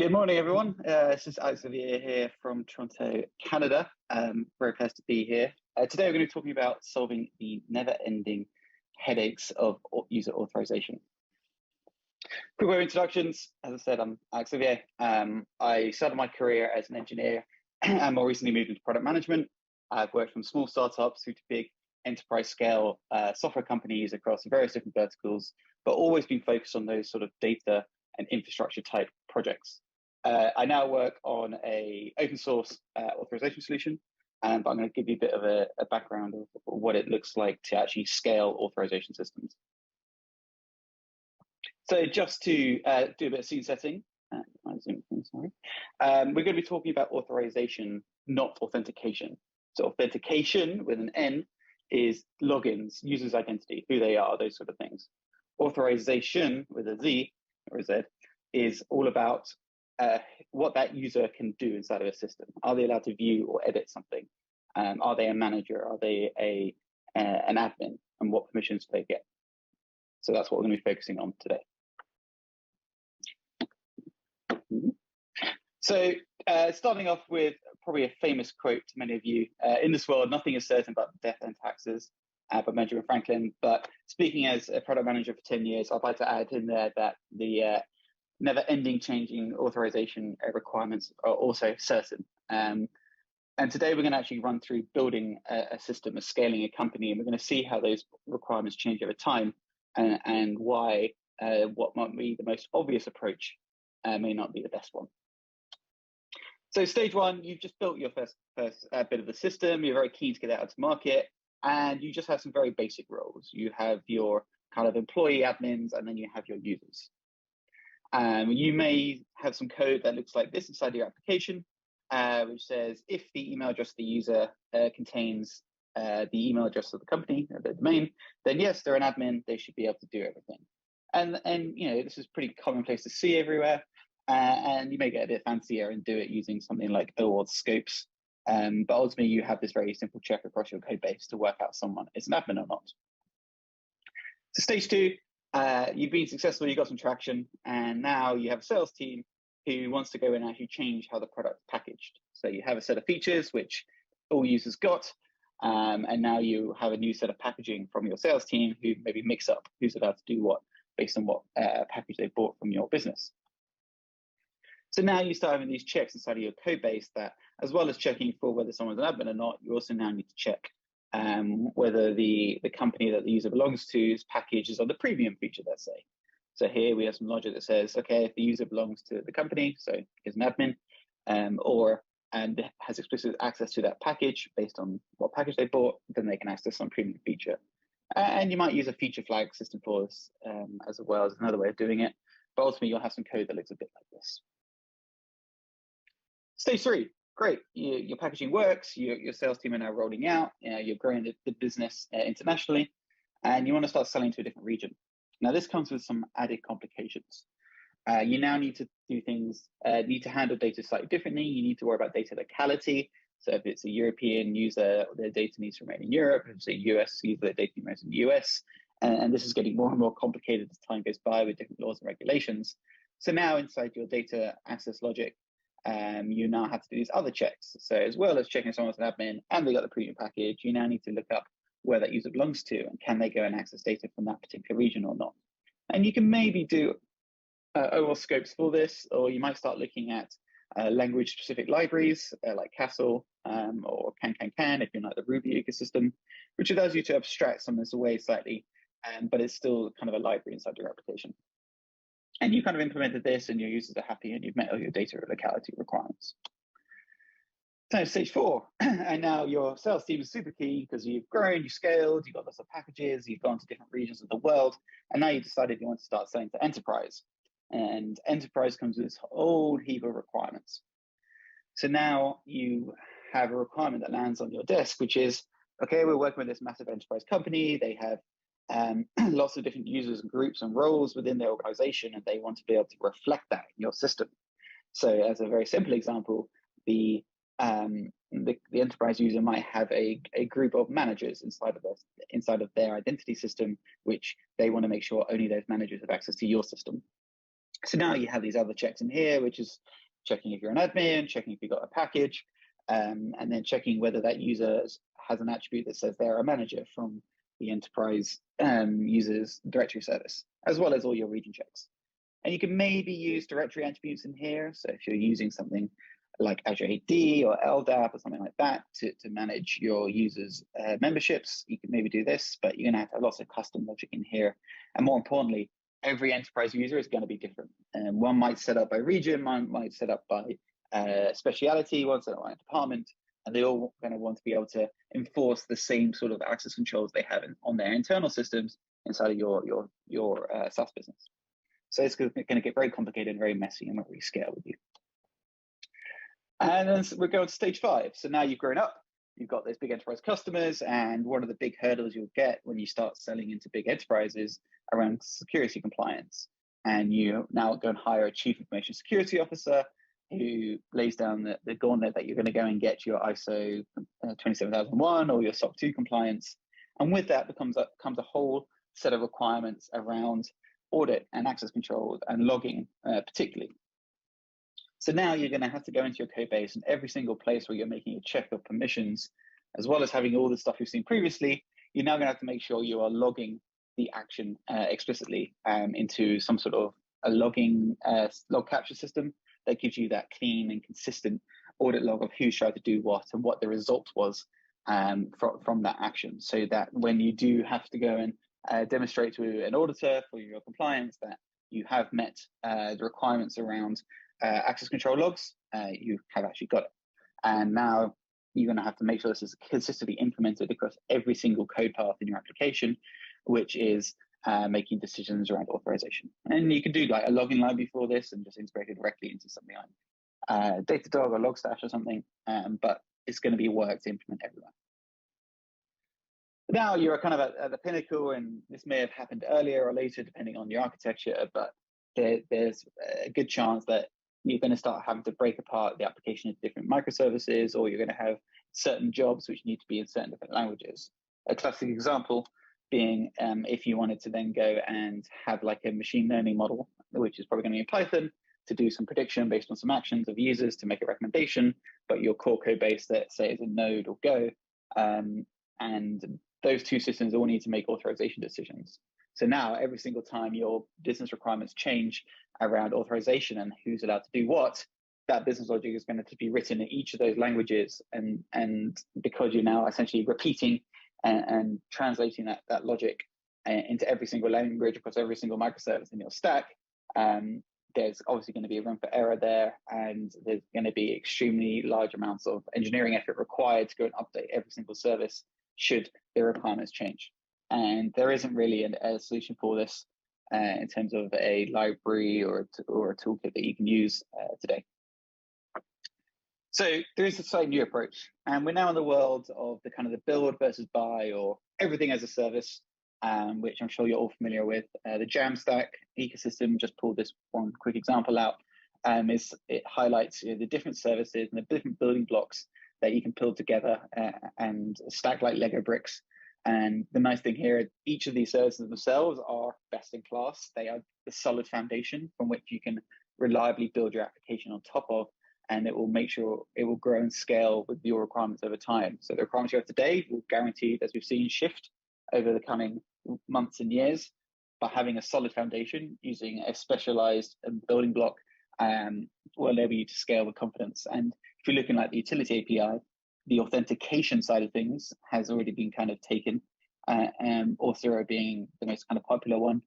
Good morning, everyone. This is Alex here from Toronto, Canada. Very pleased to be here. Today, we're going to be talking about solving the never-ending headaches of user authorization. Quick word introductions. As I said, I'm Alex Xavier. I started my career as an engineer and more recently moved into product management. I've worked from small startups through to big enterprise scale software companies across various different verticals, but always been focused on those sort of data and infrastructure type projects. I now work on a open source authorization solution, but I'm going to give you a bit of a background of what it looks like to actually scale authorization systems. So just to do a bit of scene setting, we're going to be talking about authorization, not authentication. So authentication with an N is logins, user's identity, who they are, those sort of things. Authorization with a Z or a Z is all about what that user can do inside of a system. Are they allowed to view or edit something? Are they a manager? Are they an admin? And what permissions do they get? So that's what we're going to be focusing on today. So starting off with probably a famous quote to many of you. In this world, nothing is certain but death and taxes, by Benjamin Franklin. But speaking as a product manager for 10 years, I'd like to add in there that the never-ending changing authorization requirements are also certain. And today we're going to actually run through building a system, scaling a company, and we're going to see how those requirements change over time and why what might be the most obvious approach may not be the best one. So stage one, you've just built your first bit of the system, you're very keen to get it out to market, and you just have some very basic roles. You have your kind of employee admins, and then you have your users. You may have some code that looks like this inside your application, which says if the email address of the user contains the email address of the company, or the domain, then yes, they're an admin, they should be able to do everything. And you know, this is pretty commonplace to see everywhere, and you may get a bit fancier and do it using something like OAuth scopes, but ultimately you have this very simple check across your code base to work out someone is an admin or not. So stage two, you've been successful, you got some traction, and now you have a sales team who wants to go in and actually change how the product's packaged. So you have a set of features which all users got, and now you have a new set of packaging from your sales team who maybe mix up who's allowed to do what based on what package they bought from your business. So now you start having these checks inside of your code base that, as well as checking for whether someone's an admin or not, you also now need to check whether the company that the user belongs to's package is on the premium feature, let's say. So here we have some logic that says, okay, if the user belongs to the company, so is an admin, and has explicit access to that package based on what package they bought, then they can access some premium feature. And you might use a feature flag system for this as well as another way of doing it. But ultimately, you'll have some code that looks a bit like this. Stage three, great. Your packaging works. Your sales team are now rolling out. You're growing the business internationally, and you want to start selling to a different region. Now, this comes with some added complications. You now need to do things, need to handle data slightly differently. You need to worry about data locality. So if it's a European user, their data needs to remain in Europe. If it's a US user, their data remains in the US. And this is getting more and more complicated as time goes by with different laws and regulations. So now inside your data access logic, you now have to do these other checks. So as well as checking someone's an admin and they got the premium package, you now need to look up where that user belongs to and can they go and access data from that particular region or not. And you can maybe do OAuth scopes for this, or you might start looking at language-specific libraries like Castle or can if you're not the Ruby ecosystem, which allows you to abstract some of this away slightly, but it's still kind of a library inside your application. And you kind of implemented this and your users are happy and you've met all your data locality requirements. So stage four, and now your sales team is super key because you've grown, you've scaled, you've got lots of packages, you've gone to different regions of the world, and now you decided you want to start selling to enterprise. And enterprise comes with this whole heap of requirements. So now you have a requirement that lands on your desk, which is, okay, we're working with this massive enterprise company. They have lots of different users and groups and roles within their organization, and they want to be able to reflect that in your system. So as a very simple example, the enterprise user might have a group of managers inside of their identity system, which they want to make sure only those managers have access to your system. So now you have these other checks in here, which is checking if you're an admin, checking if you've got a package, and then checking whether that user has an attribute that says they're a manager from the enterprise users directory service, as well as all your region checks. And you can maybe use directory attributes in here. So if you're using something like Azure AD or LDAP or something like that to manage your users' memberships, you can maybe do this, but you're going to have lots of custom logic in here. And more importantly, every enterprise user is going to be different. And one might set up by region, one might set up by speciality, one set up by department, and they all going to want to be able to enforce the same sort of access controls they have on their internal systems inside of your SaaS business. So it's going to get very complicated and very messy and won't really scale with you. And then we're going to stage 5. So now you've grown up, you've got those big enterprise customers, and one of the big hurdles you'll get when you start selling into big enterprises around security compliance. And you now go and hire a chief information security officer who lays down the gauntlet that you're going to go and get your ISO 27001 or your SOC 2 compliance. And with that comes a whole set of requirements around audit and access control and logging particularly. So now you're going to have to go into your code base, and every single place where you're making a check of permissions, as well as having all the stuff you've seen previously, you're now going to have to make sure you are logging the action explicitly into some sort of a logging log capture system that gives you that clean and consistent audit log of who's tried to do what and what the result was from that action, so that when you do have to go and demonstrate to an auditor for your compliance that you have met the requirements around access control logs, you have actually got it. And now you're going to have to make sure this is consistently implemented across every single code path in your application, which is making decisions around authorization. And you can do like a logging library for this and just integrate it directly into something like Datadog or Logstash or something, but it's going to be work to implement everywhere. Now you're kind of at the pinnacle, and this may have happened earlier or later depending on your architecture, but there's a good chance that you're going to start having to break apart the application into different microservices, or you're going to have certain jobs which need to be in certain different languages. A classic example being if you wanted to then go and have like a machine learning model, which is probably going to be in Python, to do some prediction based on some actions of users to make a recommendation, but your core code base that say is in Node or Go, and those two systems all need to make authorization decisions. So now every single time your business requirements change around authorization and who's allowed to do what, that business logic is going to be written in each of those languages. And because you're now essentially repeating and translating that logic into every single language across every single microservice in your stack, there's obviously going to be room for error there, and there's going to be extremely large amounts of engineering effort required to go and update every single service should the requirements change. And there isn't really a solution for this in terms of a library or a toolkit that you can use today. So there is a slightly new approach, and we're now in the world of the kind of the build versus buy, or everything as a service, which I'm sure you're all familiar with. The Jamstack ecosystem, just pulled this one quick example out, it highlights the different services and the different building blocks that you can build together and stack like Lego bricks. And the nice thing here, each of these services themselves are best in class. They are the solid foundation from which you can reliably build your application on top of, and it will make sure it will grow and scale with your requirements over time. So the requirements you have today will guaranteed, as we've seen, shift over the coming months and years. By having a solid foundation, using a specialized building block will enable you to scale with confidence. And if you're looking at the utility API, the authentication side of things has already been kind of taken, Auth0 being the most kind of popular one.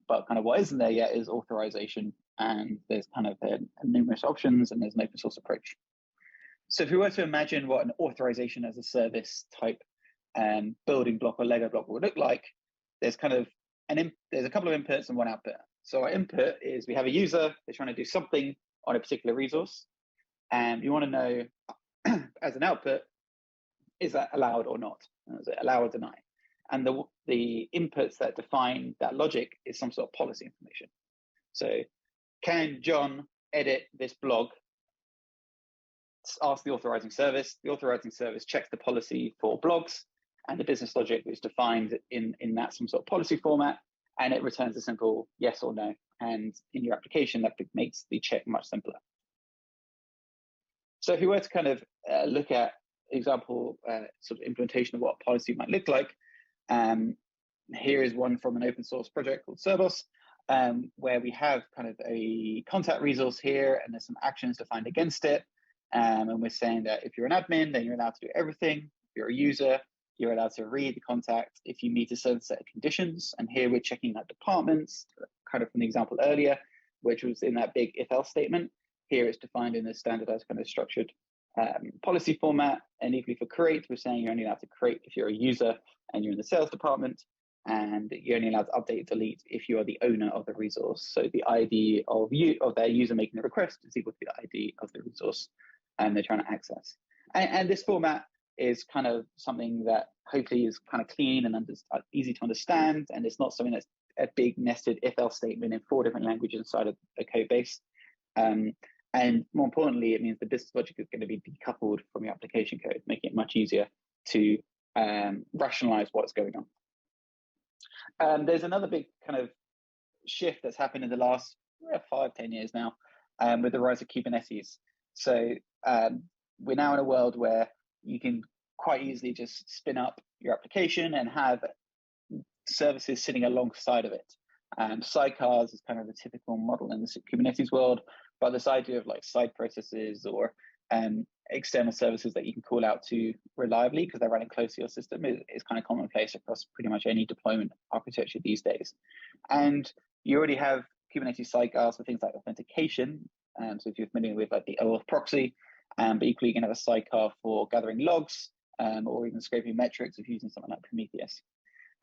But kind of what isn't there yet is authorization, and there's kind of numerous options, and there's an open source approach. So if we were to imagine what an authorization as a service type building block or Lego block would look like, there's kind of there's a couple of inputs and one output. So our input is we have a user, they're trying to do something on a particular resource, and you want to know as an output, is that allowed or not? Is it allow or deny? And the inputs that define that logic is some sort of policy information. So can John edit this blog? Ask the authorizing service. The authorizing service checks the policy for blogs, and the business logic is defined in that some sort of policy format, and it returns a simple yes or no. And in your application, that makes the check much simpler. So if we were to kind of look at example sort of implementation of what a policy might look like, here is one from an open source project called Cerbos, where we have kind of a contact resource here, and there's some actions defined against it. And we're saying that if you're an admin, then you're allowed to do everything. If you're a user, you're allowed to read the contact if you meet a certain set of conditions. And here we're checking that departments, kind of from the example earlier, which was in that big if-else statement. Here it's defined in a standardized kind of structured policy format. And equally for create, we're saying you're only allowed to create if you're a user and you're in the sales department, and you're only allowed to update, delete if you are the owner of the resource. So the ID of their user making the request is equal to the ID of the resource and they're trying to access. And this format is kind of something that hopefully is kind of clean and easy to understand, and it's not something that's a big nested if-else statement in 4 different languages inside of a code base. And more importantly, it means the business logic is going to be decoupled from your application code, making it much easier to rationalize what's going on. There's another big kind of shift that's happened in the last 5-10 years now with the rise of Kubernetes. So we're now in a world where you can quite easily just spin up your application and have services sitting alongside of it. Sidecars is kind of the typical model in the Kubernetes world, but this idea of like side processes or external services that you can call out to reliably because they're running close to your system is kind of commonplace across pretty much any deployment architecture these days. And you already have Kubernetes sidecars for things like authentication. So if you're familiar with like the OAuth proxy, but equally you can have a sidecar for gathering logs or even scraping metrics if using something like Prometheus.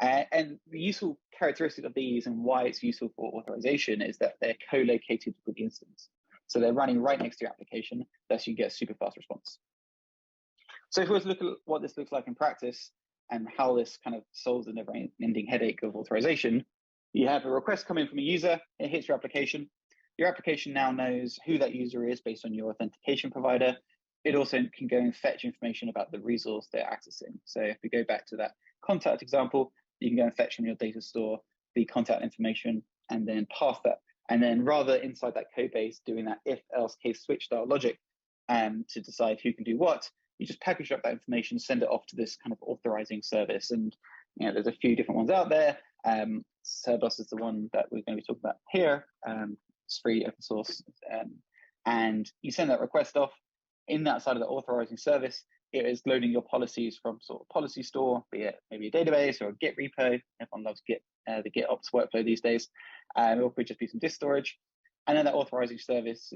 And the useful characteristic of these and why it's useful for authorization is that they're co-located with the instance. So they're running right next to your application, thus you get super fast response. So if we were to look at what this looks like in practice and how this kind of solves the never-ending headache of authorization, you have a request come in from a user, it hits your application. Your application now knows who that user is based on your authentication provider. It also can go and fetch information about the resource they're accessing. So if we go back to that contact example, you can go and fetch from your data store the contact information and then pass that. And then rather inside that code base doing that if else case switch style logic to decide who can do what, you just package up that information, send it off to this kind of authorizing service. And there's a few different ones out there. Cerbos is the one that we're going to be talking about here. It's free, open source. And you send that request off. In that side of the authorizing service, it is loading your policies from sort of policy store, be it maybe a database or a Git repo. Everyone loves Git, the GitOps workflow these days. Or could just be some disk storage. And then that authorizing service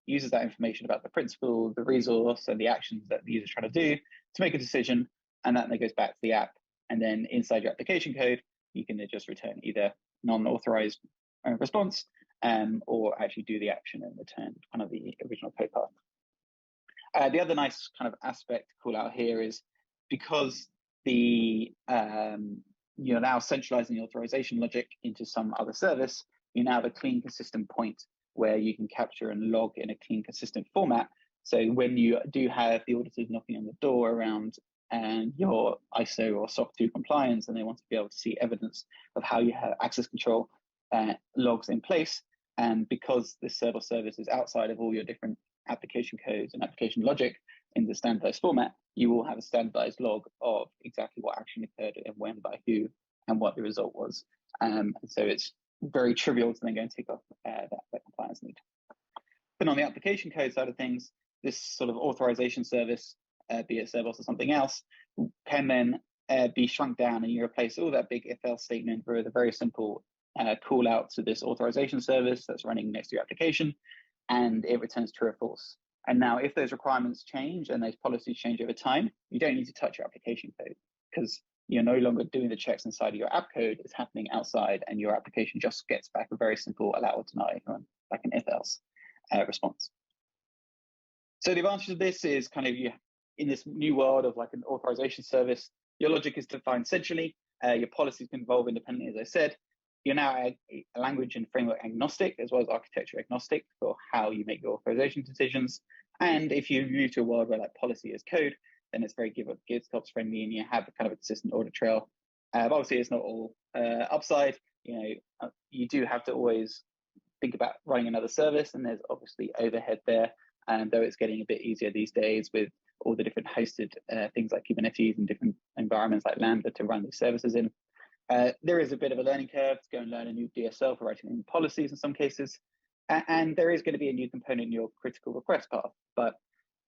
uses that information about the principal, the resource, and the actions that the user is trying to do to make a decision. And that then goes back to the app. And then inside your application code, you can just return either non-authorized response or actually do the action and return kind of the original code path. The other nice kind of aspect to call out here is because you're now centralizing the authorization logic into some other service, you now have a clean, consistent point where you can capture and log in a clean, consistent format. So when you do have the auditors knocking on the door around your ISO or SOC 2 compliance, and they want to be able to see evidence of how you have access control logs in place, and because this server service is outside of all your different application codes and application logic in the standardized format, you will have a standardized log of exactly what action occurred and when by who and what the result was. And so it's very trivial to then go and take off that compliance need. Then on the application code side of things, this sort of authorization service, be it Cerbos or something else, can then be shrunk down, and you replace all that big if-else statement with a very simple call out to this authorization service that's running next to your application, and it returns true or false. And now if those requirements change and those policies change over time, you don't need to touch your application code because you're no longer doing the checks inside of your app code. It's happening outside, and your application just gets back a very simple allow or deny, like an if-else response. So the advantage of this is kind of you in this new world of like an authorization service, your logic is defined centrally, your policies can evolve independently, as I said. You're now a language and framework agnostic as well as architecture agnostic for how you make your authorization decisions. And if you move to a world where like policy is code, then it's very GitOps friendly, and you have a kind of a consistent audit trail But obviously, it's not all upside. You do have to always think about running another service, and there's obviously overhead there. And though it's getting a bit easier these days with all the different hosted things like Kubernetes and different environments like Lambda to run these services in, there is a bit of a learning curve to go and learn a new DSL for writing new policies in some cases. And there is going to be a new component in your critical request path. But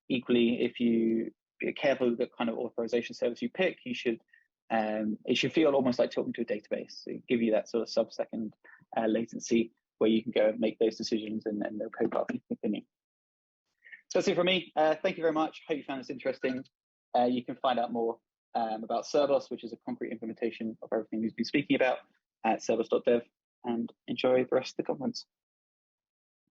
equally, if you be careful with the kind of authorization service you pick, it should feel almost like talking to a database. So give you that sort of sub-second latency where you can go and make those decisions and no code path can continue. So that's it from me. Thank you very much. Hope you found this interesting. You can find out more about Servos, which is a concrete implementation of everything we've been speaking about, at servos.dev, and enjoy the rest of the conference.